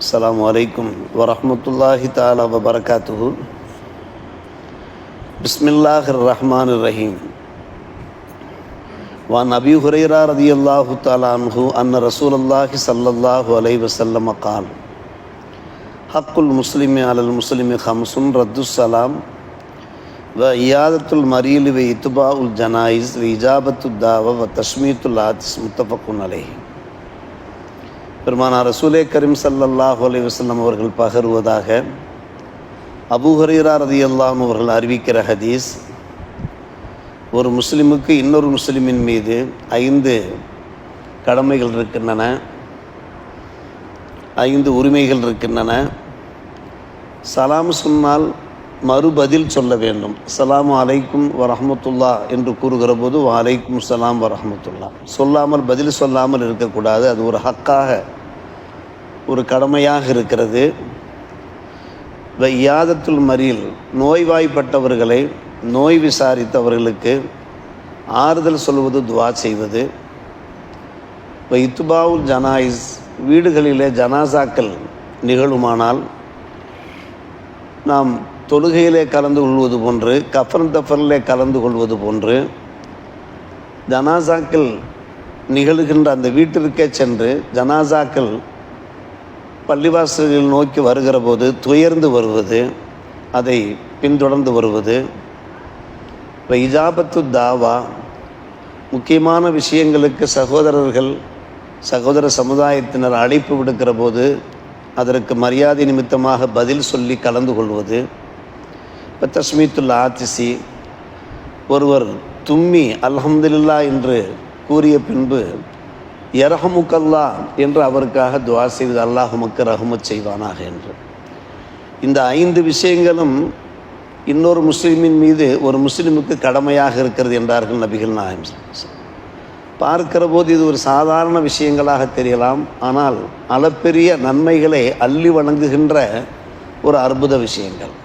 அஸ்ஸலாமு அலைக்கும் வரஹ்மத்துல்லாஹி தஆலா வபரகாத்துஹு. பிஸ்மில்லாஹிர் ரஹ்மானிர் ரஹீம். வஅன் அபீ ஹுரைரா ரலியல்லாஹு தஆலா அன்ஹு அன்ன ரசூலுல்லாஹி ஸல்லல்லாஹு அலைஹி வஸல்லம் قال ஹக்குல் முஸ்லிமி அலல் முஸ்லிமி ஹம்சுன் ரத்துஸ் ஸலாம் வ இயாதத்துல் மரீல் வ இத்பாஉல் ஜனாயிஸ் வ இஜாபத்துத் தாவ வ தஸ்மீத்துல் ஆத்திஸ் முத்தஃபக்குன் அலைஹி. பெருமானார் ரசூலே கரீம் ஸல்லல்லாஹு அலைஹி வஸல்லம் அவர்கள் பகருவதாக அபூ ஹுரைரா ரலியல்லாஹு அன்ஹு அவர்கள் அறிவிக்கிற ஹதீஸ், ஒரு முஸ்லிமுக்கு இன்னொரு முஸ்லிமின் மீது 5 கடமைகள் இருக்கின்றன, 5 உரிமைகள் இருக்கின்றன. சலாம் சொன்னால் மறுபதில் சொல்ல வேண்டும். அஸ்ஸலாமு அலைக்கும் வரஹ்மத்துல்லா என்று கூறுகிற போது வலைக்கும் சலாம் வரஹ்மத்துல்லா சொல்லாமல், பதில் சொல்லாமல் இருக்கக்கூடாது. அது ஒரு ஹக்காக, ஒரு கடமையாக இருக்கிறது. இயாதத்துல் மரீல், நோய்வாய்ப்பட்டவர்களை நோய் விசாரித்தவர்களுக்கு ஆறுதல் சொல்வது, துவா செய்வது. இத்பாவுல் ஜனாயிஸ், வீடுகளிலே ஜனாசாக்கள் நிகழுமானால் நாம் தொழுகையிலே கலந்து கொள்வது போன்று, கஃபன் தஃபனிலே கலந்து கொள்வது போன்று, ஜனாசாக்கள் நிகழ்கின்ற அந்த வீட்டிற்கே சென்று ஜனாசாக்கள் பள்ளிவாசல்கள் நோக்கி வருகிற போது துயர்ந்து வருவது, அதை பின்தொடர்ந்து வருவது. இஜாபத்து தாவா, முக்கியமான விஷயங்களுக்கு சகோதர சமுதாயத்தினர் அழைப்பு விடுக்கிற போது அதற்கு மரியாதை நிமித்தமாக பதில் சொல்லி கலந்து கொள்வது. இப்போ தஸ்மீத்துல் ஆத்திசி, ஒருவர் தும்மி அல்ஹம்துலில்லாஹ் என்று கூறிய பின்பு யர்ஹமுக்கல்லா என்று அவருக்காக துஆ செய்வது, அல்லாஹ் உமக்கு ரஹ்மத் செய்வானாக என்று. இந்த 5 விஷயங்களும் இன்னொரு முஸ்லிமின் மீது ஒரு முஸ்லிமுக்கு கடமையாக இருக்கிறது என்றார்கள் நபிகள் நாயகம் ஸல்லல்லாஹு அலைஹி வஸல்லம். பார்க்கிற போது இது ஒரு சாதாரண விஷயங்களாக தெரியலாம், ஆனால் அளப்பெரிய நன்மைகளை அள்ளி வழங்குகின்ற ஒரு அற்புத விஷயங்கள்.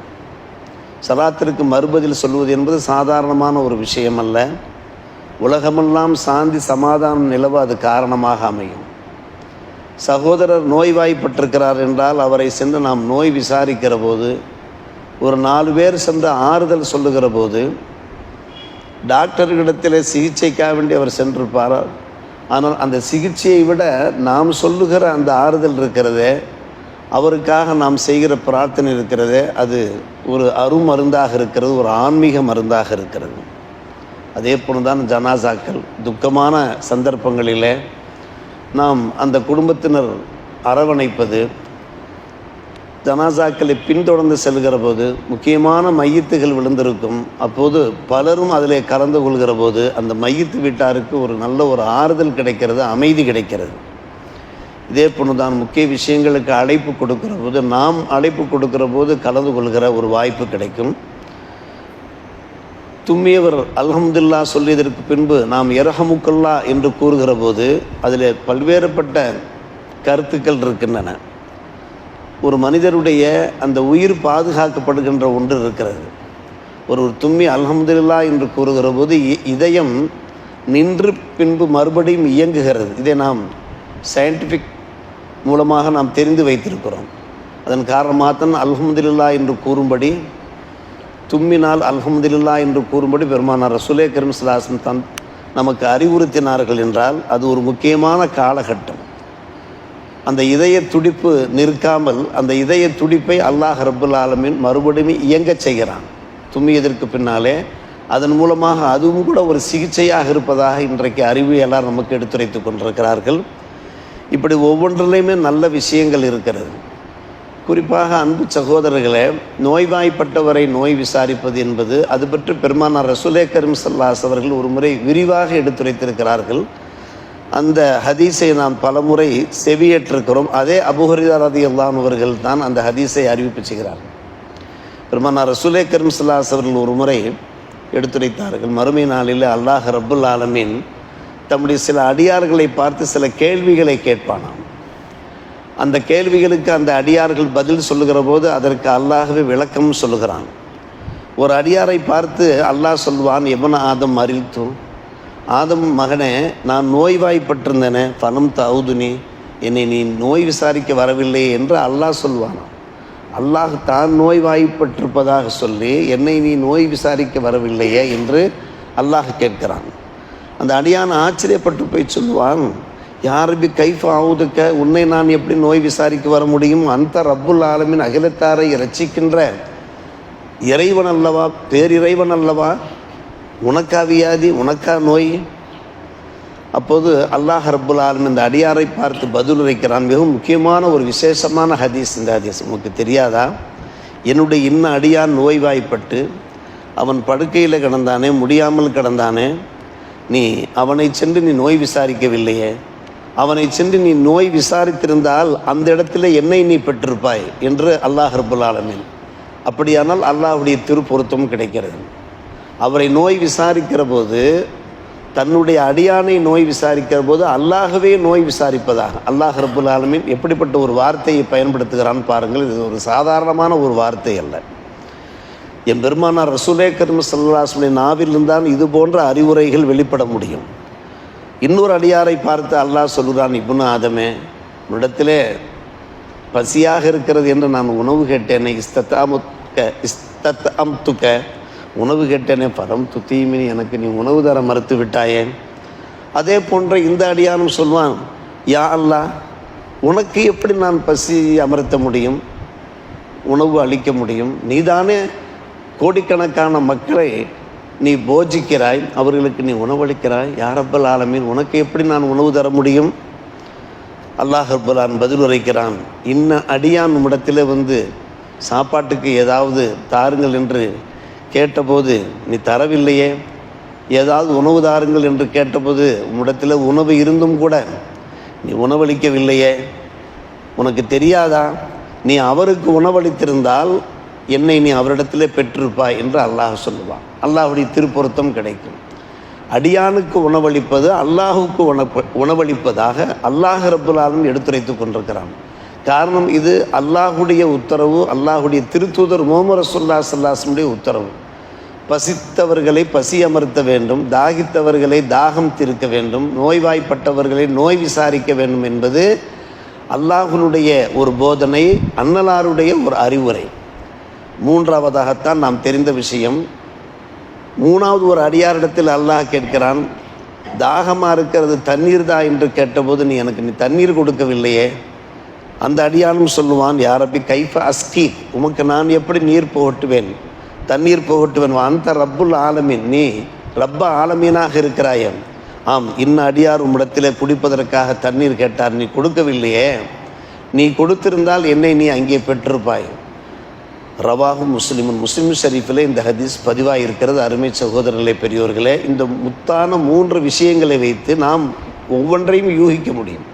சலாத்திற்கு மறுபதில் சொல்வது என்பது சாதாரணமான ஒரு விஷயம் அல்ல. உலகமெல்லாம் சாந்தி சமாதானம் நிலவ அது காரணமாக அமையும். சகோதரர் நோய்வாய்ப்பட்டிருக்கிறார் என்றால் அவரை சென்று நாம் நோய் விசாரிக்கிற போது, ஒரு 4 பேர் சென்று ஆறுதல் சொல்லுகிற போது, டாக்டர்களிடத்தில் சிகிச்சைக்காக வேண்டி அவர் சென்றிருப்பார். ஆனால் அந்த சிகிச்சையை விட நாம் சொல்லுகிற அந்த ஆறுதல் இருக்கிறதே, அவருக்காக நாம் செய்கிற பிரார்த்தனை இருக்கிறதே, அது ஒரு அருமருந்தாக இருக்கிறது, ஒரு ஆன்மீக மருந்தாக இருக்கிறது. அதே போல தான் ஜனாசாக்கள், துக்கமான சந்தர்ப்பங்களிலே நாம் அந்த குடும்பத்தினர் அரவணைப்பது, ஜனாசாக்களை பின்தொடர்ந்து செல்கிற போது முக்கியமான மையத்துகள் விழுந்திருக்கும். அப்போது பலரும் அதிலே கலந்து கொள்கிற போது அந்த மையத்து வீட்டாருக்கு ஒரு நல்ல ஒரு ஆறுதல் கிடைக்கிறது, அமைதி கிடைக்கிறது. இதே போன்று தான் முக்கிய விஷயங்களுக்கு அழைப்பு கொடுக்கிற போது, நாம் அழைப்பு கொடுக்கிற போது கலந்து கொள்கிற ஒரு வாய்ப்பு கிடைக்கும். தும்மியவர் அல்ஹம்துலில்லாஹ் சொல்லியதற்கு பின்பு நாம் யர்ஹமுக்கல்லா என்று கூறுகிற போது அதில் பல்வேறுபட்ட கருத்துக்கள் இருக்கின்றன. ஒரு மனிதருடைய அந்த உயிர் பாதுகாக்கப்படுகின்ற ஒன்று இருக்கிறது. ஒரு தும்மி அல்ஹம்துலில்லாஹ் என்று கூறுகிற போது இதயம் நின்று பின்பு மறுபடியும் இயங்குகிறது. இதை நாம் சயின்டிஃபிக் மூலமாக நாம் தெரிந்து வைத்திருக்கிறோம். அதன் காரணமாகத்தான் அல்ஹம்துலில்லாஹ் என்று கூறும்படி, தும்மினால் அல்ஹம்துலில்லாஹ் என்று கூறும்படி பெருமானார் ரசூலே கரீம் ஸல்லல்லாஹு அலைஹி வஸல்லம் நமக்கு அறிவுறுத்தினார்கள் என்றால் அது ஒரு முக்கியமான காலகட்டம். அந்த இதய துடிப்பு நிற்காமல் அந்த இதய துடிப்பை அல்லாஹ் ரப்புல் ஆலமீன் மறுபடியும் இயங்கச் செய்கிறான் தும்மியதற்கு பின்னாலே. அதன் மூலமாக அதுவும் கூட ஒரு சிகிச்சையாக இருப்பதாக இன்றைக்கு அறிவியலார் நமக்கு எடுத்துரைத்து கொண்டிருக்கிறார்கள். இப்படி ஒவ்வொன்றிலையுமே நல்ல விஷயங்கள் இருக்கிறது. குறிப்பாக அன்பு சகோதரர்களே, நோய்வாய்ப்பட்டவரை நோய் விசாரிப்பது என்பது, அது பற்றி பெருமானார் ரசூலே கரீம் ஸல்லல்லாஹு அலைஹி வஸல்லம் அவர்கள் ஒரு முறை விரிவாக எடுத்துரைத்திருக்கிறார்கள். அந்த ஹதீஸை நாம் பலமுறை செவியேற்றிருக்கிறோம். அதே அபூ ஹுரைரா ரலியல்லாஹு அன்ஹு அவர்கள் தான் அந்த ஹதீஸை அறிவிப்பு செய்கிறார்கள். பெருமானார் ரசூலே கரீம் ஸல்லல்லாஹு அலைஹி வஸல்லம் அவர்கள் ஒரு முறை எடுத்துரைத்தார்கள், மறுமை நாளில் அல்லாஹ் ரப்புல் ஆலமீன் தம்முடைய சில அடியார்களை பார்த்து சில கேள்விகளை கேட்பானாம். அந்த கேள்விகளுக்கு அந்த அடியார்கள் பதில் சொல்லுகிற போது அதற்கு அல்லாஹ்வே விளக்கம் சொல்லுகிறான். ஒரு அடியாரை பார்த்து அல்லாஹ் சொல்வான், எவன ஆதம் அறில்து, ஆதம் மகனே, நான் நோய்வாய்ப்பட்டிருந்தேனே, ஃபனம் தவுதுனி, என்னை நீ நோய் விசாரிக்க வரவில்லையே என்று அல்லாஹ் சொல்வானாம். அல்லாஹ் தான் நோய்வாய்ப்பட்டிருப்பதாக சொல்லி என்னை நீ நோய் விசாரிக்க வரவில்லையே என்று அல்லாஹ் கேட்கிறான். அந்த அடியான் ஆச்சரியப்பட்டு போய் சொல்லுவான், யாருபி கைஃப் ஆவுதுக்க, உன்னை நான் எப்படி நோய் விசாரிக்க வர முடியும்? அந்த ரப்புல் ஆலமின் அகிலத்தாரை ரட்சிக்கின்ற இறைவன் அல்லவா, பேரிறைவன் அல்லவா, உனக்கா வியாதி, உனக்கா நோய்? அப்போது அல்லாஹ் ரப்புல் ஆலமின் இந்த அடியாரை பார்த்து பதிலுரைக்கிறான். மிகவும் முக்கியமான ஒரு விசேஷமான ஹதீஸ் இந்த ஹதீஸ். உங்களுக்கு தெரியாதா? என்னுடைய இன்ன அடியான் நோய்வாய்ப்பட்டு அவன் படுக்கையில் கிடந்தானே, முடியாமல் கிடந்தானே, நீ அவனை சென்று நீ நோய் விசாரிக்கவில்லையே. அவனை சென்று நீ நோய் விசாரித்திருந்தால் அந்த இடத்துல என்னை நீ பெற்றிருப்பாய் என்று அல்லாஹ் ரப்புல் ஆலமீன். அப்படியானால் அல்லாஹ்வுடைய திருப்பொருத்தம் கிடைக்கிறது. அவரை நோய் விசாரிக்கிற போது, தன்னுடைய அடியானை நோய் விசாரிக்கிற போது அல்லாஹ்வே நோய் விசாரிப்பதாக அல்லாஹ் ரப்புல் ஆலமீன் எப்படிப்பட்ட ஒரு வார்த்தையை பயன்படுத்துகிறான்னு பாருங்கள். இது ஒரு சாதாரணமான ஒரு வார்த்தை அல்ல. என் பெருமானார் ரசூலே கரீம் ஸல்லல்லாஹு அலைஹி வஸல்லம் நாவிலிருந்தான் இது போன்ற அறிவுரைகள் வெளிப்பட முடியும். இன்னொரு அடியாரை பார்த்து அல்லாஹ் சொல்கிறான், இப்னு ஆதமே, உன்னிடத்திலே பசியாக இருக்கிறது என்று நான் உணவு கேட்டேனே, இஸ்தத்அம்துக, உணவு கேட்டேனே, பரம் துத்தீமினி, எனக்கு நீ உணவு தர மறுத்து விட்டாயே. அதே போன்ற இந்த அடியானும் சொல்வான், யா அல்லாஹ், உனக்கு எப்படி நான் பசி அமர்த்த முடியும், உணவு அளிக்க முடியும்? நீதானே கோடிக்கணக்கான மக்களை நீ போஜிக்கிறாய், அவர்களுக்கு நீ உணவளிக்கிறாய். யா ரப்பல் ஆலமீன், உனக்கு எப்படி நான் உணவு தர முடியும்? அல்லாஹ் ரப்பல் ஆலமீன் பதில் உரைக்கிறான், இன்ன அடியான் உம்மிடத்தில் வந்து சாப்பாட்டுக்கு ஏதாவது தாருங்கள் என்று கேட்டபோது நீ தரவில்லையே. ஏதாவது உணவு தாருங்கள் என்று கேட்டபோது உம்மிடத்தில் உணவு இருந்தும் கூட நீ உணவளிக்கவில்லையே. உனக்கு தெரியாதா? நீ அவருக்கு உணவளித்திருந்தால் என்னை நீ அவரிடத்திலே பெற்றிருப்பாய் என்று அல்லாஹ் சொல்லுவான். அல்லாஹ்வுடைய திருப்பொருத்தம் கிடைக்கும். அடியானுக்கு உணவளிப்பது அல்லாஹுக்கு உணவளிப்பதாக அல்லாஹ் ரப்புல் ஆலமீன் எடுத்துரைத்து கொண்டிருக்கிறான். காரணம், இது அல்லாஹுடைய உத்தரவு, அல்லாஹுடைய திருத்தூதர் முஹம்மது ரசூலுல்லாஹி ஸல்லல்லாஹு அலைஹி வஸல்லம் உத்தரவு. பசித்தவர்களை பசி அமர்த்த வேண்டும், தாகித்தவர்களை தாகம் தீர்க்க வேண்டும், நோய்வாய்ப்பட்டவர்களை நோய் விசாரிக்க வேண்டும் என்பது அல்லாஹ்வுடைய ஒரு போதனை, அன்னலாருடைய ஒரு அறிவுரை. மூன்றாவதாகத்தான் நாம் தெரிந்த விஷயம், மூணாவது ஒரு அடியாரிடத்தில் அல்லாஹ் கேட்கிறான், தாகமாக இருக்கிறது தண்ணீர் தான் என்று கேட்டபோது நீ தண்ணீர் கொடுக்கவில்லையே. அந்த அடியானும் சொல்லுவான், யா ரப்பி கைஃப அஸ்கி, உமக்கு நான் எப்படி நீர் புகட்டுவேன், தண்ணீர் புகட்டுவேன். அந்த ரப்புல் ஆலமீன், நீ ரப்ப ஆலமீனாக இருக்கிறாயே. ஆம், இன்ன அடியார் உம்மிடத்திலே குடிப்பதற்காக தண்ணீர் கேட்டார், நீ கொடுக்கவில்லையே. நீ கொடுத்திருந்தால் என்னை நீ அங்கே பெற்றிருப்பாய். ரவாஹு முஸ்லிமுன், முஸ்லிம் ஷரீஃபில் இந்த ஹதீஸ் பதிவாக இருக்கிறது. அருமை சகோதரர்களே, பெரியோர்களே, இந்த முத்தான 3 விஷயங்களை வைத்து நாம் ஒவ்வொன்றையும் யூகிக்க முடியும்.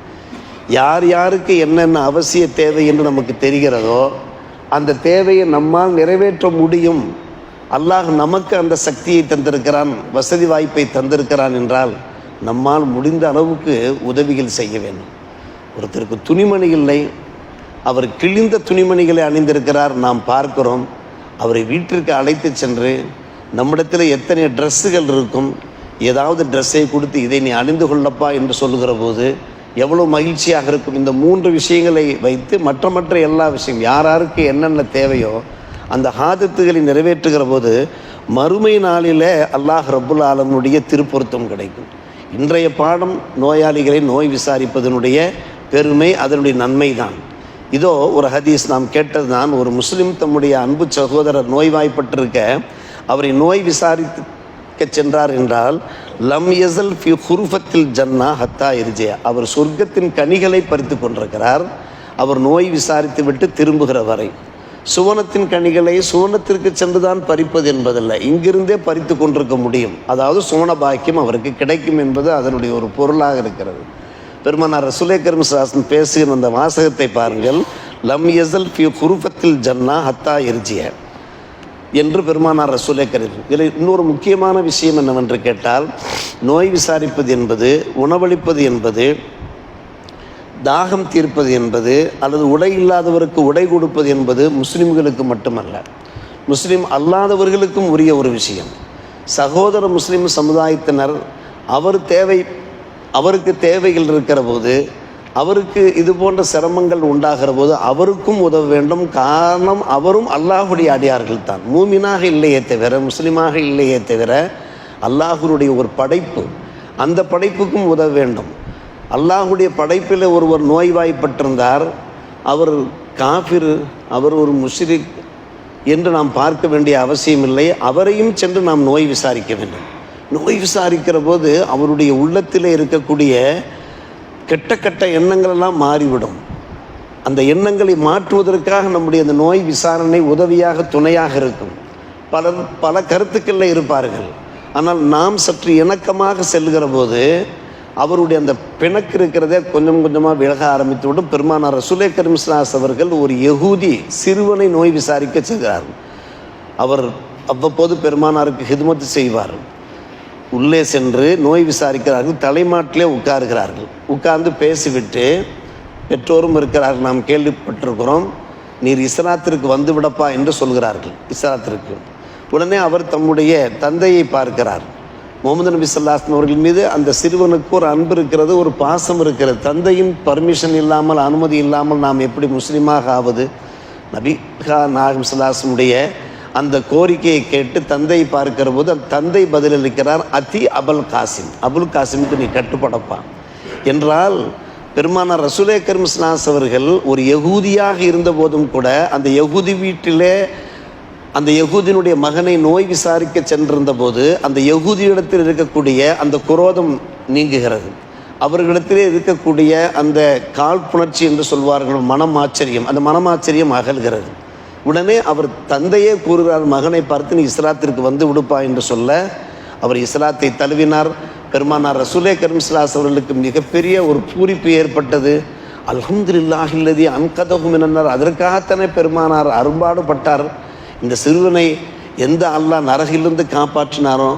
யார் யாருக்கு என்னென்ன அவசிய தேவை என்று நமக்கு தெரிகிறதோ அந்த தேவையை நம்மால் நிறைவேற்ற முடியும். அல்லாஹ் நமக்கு அந்த சக்தியை தந்திருக்கிறான், வசதி வாய்ப்பை தந்திருக்கிறான் என்றால் நம்மால் முடிந்த அளவுக்கு உதவிகள் செய்ய வேண்டும். ஒருத்தருக்கு துணிமணி இல்லை, அவர் கிழிந்த துணிமணிகளை அணிந்திருக்கிறார், நாம் பார்க்கிறோம். அவரை வீட்டிற்கு அழைத்து சென்று நம்மிடத்தில் எத்தனை ட்ரெஸ்ஸுகள் இருக்கும், ஏதாவது ட்ரெஸ்ஸை கொடுத்து இதை நீ அணிந்து கொள்ளப்பா என்று சொல்லுகிற போது எவ்வளோ மகிழ்ச்சியாக இருக்கும். இந்த 3 விஷயங்களை வைத்து மற்ற எல்லா விஷயம் யாராருக்கு என்னென்ன தேவையோ அந்த ஹாஜத்துகளை நிறைவேற்றுகிற போது மறுமை நாளில் அல்லாஹ் ரப்புல் ஆலமீனுடைய திருப்பொருத்தம் கிடைக்கும். இன்றைய பாடம் நோயாளிகளை நோய் விசாரிப்பதனுடைய பெருமை, அதனுடைய நன்மை தான். இதோ ஒரு ஹதீஸ் நாம் கேட்டது தான். ஒரு முஸ்லிம் தம்முடைய அன்பு சகோதரர் நோய்வாய்ப்பட்டிருக்க அவரை நோய் விசாரிக்க சென்றார் என்றால், லம் யஸல் ஃபி குர்ஃபத்தில் ஜன்னா ஹத்தா இர்ஜியா, அவர் சொர்க்கத்தின் கனிகளை பறித்து கொண்டிருக்கிறார், அவர் நோய் விசாரித்து விட்டு திரும்புகிற வரை. சுவனத்தின் கனிகளை சுவனத்திற்கு சென்றுதான் பறிப்பது என்பதல்ல, இங்கிருந்தே பறித்து கொண்டிருக்க முடியும். அதாவது சுவன பாக்கியம் அவருக்கு கிடைக்கும் என்பது அதனுடைய ஒரு பொருளாக இருக்கிறது. பெருமானார் ரசூலே கரீம் ஸல்லல்லாஹு அலைஹி வஸல்லம் பேசுகிற அந்த வாசகத்தை பாருங்கள். லம் யஸல் ஃபி குர்ஃபத்தில் ஜன்னா ஹத்தா இர்ஜியா என்று பெருமானார் ரசூலே கரீம். இதில் இன்னொரு முக்கியமான விஷயம் என்னவென்று கேட்டால், நோய் விசாரிப்பது என்பது, உணவளிப்பது என்பது, தாகம் தீர்ப்பது என்பது, அல்லது உடை இல்லாதவருக்கு உடை கொடுப்பது என்பது முஸ்லிம்களுக்கு மட்டுமல்ல, முஸ்லிம் அல்லாதவர்களுக்கும் உரிய ஒரு விஷயம். சகோதர முஸ்லிம் சமுதாயத்தினர் அவருக்கு தேவைகள் இருக்கிற போது அவருக்கு இது போன்ற சிரமங்கள் உண்டாகிற போது அவருக்கும் உதவ வேண்டும். காரணம் அவரும் அல்லாஹுடைய அடியார்கள் தான், மூமினாக இல்லையே தவிர, முஸ்லீமாக இல்லையே தவிர அல்லாஹுடைய ஒரு படைப்பு, அந்த படைப்புக்கும் உதவ வேண்டும். அல்லாஹுடைய படைப்பில் ஒருவர் நோய்வாய்ப்பட்டிருந்தார், அவர் காஃபிர், அவர் ஒரு முஷ்ரிக் என்று நாம் பார்க்க வேண்டிய அவசியம் இல்லை. அவரையும் சென்று நாம் நோய் விசாரிக்க வேண்டும். நோய் விசாரிக்கிற போது அவருடைய உள்ளத்தில் இருக்கக்கூடிய கெட்ட கெட்ட எண்ணங்களெல்லாம் மாறிவிடும். அந்த எண்ணங்களை மாற்றுவதற்காக நம்முடைய அந்த நோய் விசாரணை உதவியாக துணையாக இருக்கும். பல கருத்துக்களில் இருப்பார்கள். ஆனால் நாம் சற்று இணக்கமாக செல்கிற போது அவருடைய அந்த பிணக்கு இருக்கிறதே கொஞ்சம் கொஞ்சமாக விலக ஆரம்பித்துவிடும். பெருமானார் ரசூலே கரீம் ஸல்லல்லாஹு அலைஹி அவர்கள் ஒரு யகூதி சிறுவனை நோய் விசாரிக்க செல்கிறார். அவர் அவ்வப்போது பெருமானாருக்கு ஹிதுமத்து செய்வார். உள்ளே சென்று நோய் விசாரிக்கிறார்கள். தலைமாட்டிலே உட்காருகிறார்கள். உட்கார்ந்து பேசிவிட்டு, பெற்றோரும் இருக்கிறார்கள், நாம் கேள்விப்பட்டிருக்கிறோம், நீர் இஸ்லாத்திற்கு வந்து விடப்பா என்று சொல்கிறார்கள். இஸ்லாத்திற்கு உடனே அவர் தம்முடைய தந்தையை பார்க்கிறார். முகமது நபி ஸல்லல்லாஹு அலைஹி அவர்கள் மீது அந்த சிறுவனுக்கு ஒரு அன்பு இருக்கிறது, ஒரு பாசம் இருக்கிறது. தந்தையின் பர்மிஷன் இல்லாமல், அனுமதி இல்லாமல் நாம் எப்படி முஸ்லீமாக ஆவது? நபிகா நாயகம் ஸல்லல்லாஹு அலைஹி உடைய அந்த கோரிக்கையை கேட்டு தந்தையை பார்க்கிற போது அந்த தந்தை பதிலளிக்கிறார், அதி அபுல் காசிம், அபுல் காசிமுக்கு நீ கட்டுப்படப்பா என்றால். பெருமானார் ரசூலே கரீம் ஸல்லல்லாஹு அலைஹி அவர்கள் ஒரு யகூதியாக இருந்த போதும் கூட அந்த யகூதி வீட்டிலே அந்த யகூதியினுடைய மகனை நோய் விசாரிக்க சென்றிருந்த போது அந்த யகூதியிடத்தில் இருக்கக்கூடிய அந்த குரோதம் நீங்குகிறது. அவர்களிடத்திலே இருக்கக்கூடிய அந்த காழ்ப்புணர்ச்சி என்று சொல்வார்கள், மனமாச்சரியம், அந்த மனமாச்சரியம் அகல்கிறது. உடனே அவர் தந்தையே கூறுகிறார், மகனை பார்த்து நீ இஸ்லாத்திற்கு வந்து விடுப்பா என்று சொல்ல அவர் இஸ்லாத்தை தழுவினார். பெருமானார் ரசூலே கரீம் ஸல்லல்லாஹு அலைஹி அவர்களுக்கு மிகப்பெரிய ஒரு பூரிப்பு ஏற்பட்டது. அல்ஹம்துலில்லாஹி அல்லதி அன்கதஹு மினன்னார், அதற்காகத்தானே பெருமானார் அரும்பாடுபட்டார். இந்த சிறுவனை எந்த அல்லாஹ் நரகிலிருந்து காப்பாற்றினாரோ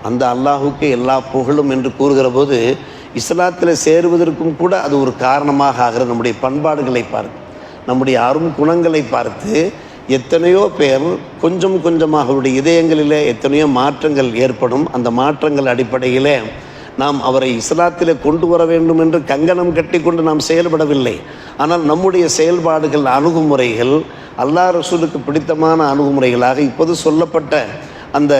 அந்த அல்லாஹுக்கு எல்லா புகழும் என்று கூறுகிற போது இஸ்லாத்தில் சேருவதற்கும் கூட அது ஒரு காரணமாக ஆகிறது. நம்முடைய பண்பாடுகளை பார்த்து, நம்முடைய அரும் குணங்களை பார்த்து எத்தனையோ பேர் கொஞ்சம் கொஞ்சமாக அவருடைய இதயங்களிலே எத்தனையோ மாற்றங்கள் ஏற்படும். அந்த மாற்றங்கள் அடிப்படையிலே நாம் அவரை இஸ்லாத்திலே கொண்டு வர வேண்டும் என்று கங்கணம் கட்டி கொண்டு நாம் செயல்படவில்லை. ஆனால் நம்முடைய செயல்பாடுகள், அணுகுமுறைகள் அல்லாஹ் ரசூலுக்கு பிடித்தமான அணுகுமுறைகளாக இப்போது சொல்லப்பட்ட அந்த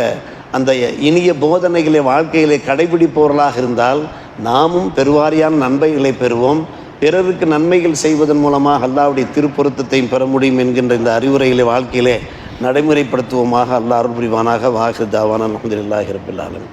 அந்த இனிய போதனைகளை வாழ்க்கையிலே கடைபிடிப்பவர்களாக இருந்தால் நாமும் பெருவாரியான நன்மைகளை பெறுவோம். பிறருக்கு நன்மைகள் செய்வதன் மூலமாக அல்லாஹ்வுடைய திருப்பொருத்தத்தையும் பெற முடியும் என்கின்ற இந்த அறிவுரைகளை வாழ்க்கையிலே நடைமுறைப்படுத்துவோமாக. அல்லாஹ் அருள் புரிவானாக. வாஹிர் தாவானா அல்ஹம்துலில்லாஹி ரப்பில் ஆலமீன்.